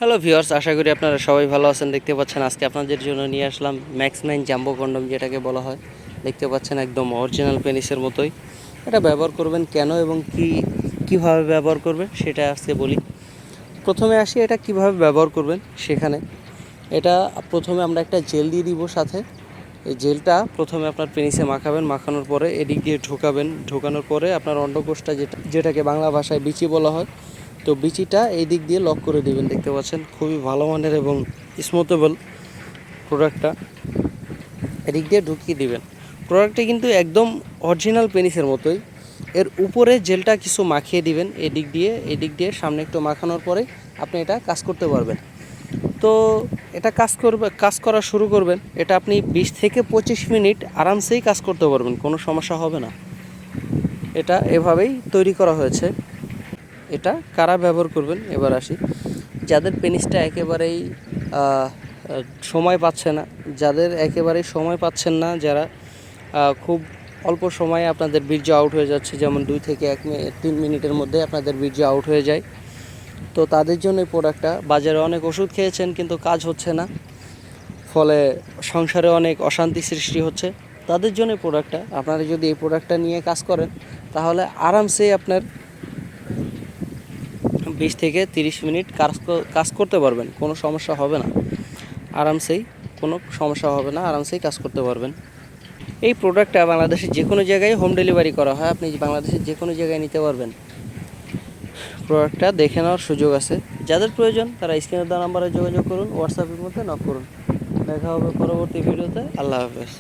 Hello viewers, আশা করি আপনারা সবাই ভালো আছেন। দেখতে পাচ্ছেন আজকে আপনাদের জন্য নিয়ে আসলাম ম্যাক্স 9 জাম্বো কন্ডম, যেটাকে বলা হয়। দেখতে পাচ্ছেন একদম অরিজিনাল পেনিসের মতোই। এটা ব্যবহার করবেন কেন এবং কিভাবে ব্যবহার করবেন সেটা আজকে বলি। প্রথমে আসি এটা কিভাবে ব্যবহার করবেন সেখানে। এটা প্রথমে আমরা একটা জেল দিয়ে দিব সাথে। এই জেলটা প্রথমে আপনার পেনিসে মাখাবেন, মাখানোর পরে এদিক দিয়ে ঢোকাবেন। ঢোকানোর পরে আপনার অন্ডকোষটা যেটাকে বাংলা ভাষায় বিচি বলা হয়, তো বিচিটা এই দিক দিয়ে লক করে দিবেন। দেখতে পাচ্ছেন খুবই ভালো মানের এবং স্মুথেবল প্রোডাক্টটা এদিক দিয়ে ঢুকিয়ে দিবেন। প্রোডাক্টটা কিন্তু একদম অরিজিনাল পেনিসের মতোই। এর উপরে জেলটা কিছু মাখিয়ে দিবেন এদিক দিয়ে সামনে একটু মাখানোর পরে আপনি এটা কাজ করতে পারবেন। তো এটা কাজ করা শুরু করবেন। এটা আপনি 20 থেকে 25 মিনিট আরামসেই কাজ করতে পারবেন, কোনো সমস্যা হবে না। এটা এভাবেই তৈরি করা হয়েছে। এটা কারা ব্যবহার করবেন এবার আসি। যাদের পেনিসটা একেবারেই সময় পাচ্ছে না, যারা খুব অল্প সময়ে আপনাদের বীর্য আউট হয়ে যাচ্ছে, যেমন 2 থেকে 3 মিনিটের মধ্যে আপনাদের বীর্য আউট হয়ে যায়, তো তাদের জন্য এই প্রোডাক্টটা। বাজারে অনেক ওষুধ খেয়েছেন কিন্তু কাজ হচ্ছে না, ফলে সংসারে অনেক অশান্তি সৃষ্টি হচ্ছে। তাদের জন্য এই প্রোডাক্টটা। আপনারা যদি এই প্রোডাক্টটা নিয়ে কাজ করেন তাহলে আরামসেই আপনার 20 থেকে 30 মিনিট কাজ করতে পারবেন, কোনো সমস্যা হবে না। আরামসেই কাজ করতে পারবেন। এই প্রোডাক্টটা বাংলাদেশের যে কোনো জায়গায় হোম ডেলিভারি করা হয়। আপনি বাংলাদেশের যে কোনো জায়গায় নিতে পারবেন। প্রোডাক্টটা দেখে নেওয়ার সুযোগ আছে। যাদের প্রয়োজন তারা স্ক্রিনে দেওয়া নাম্বারে যোগাযোগ করুন, হোয়াটসঅ্যাপের মধ্যে নক করুন। দেখা হবে পরবর্তী ভিডিওতে। আল্লাহ হাফেজ।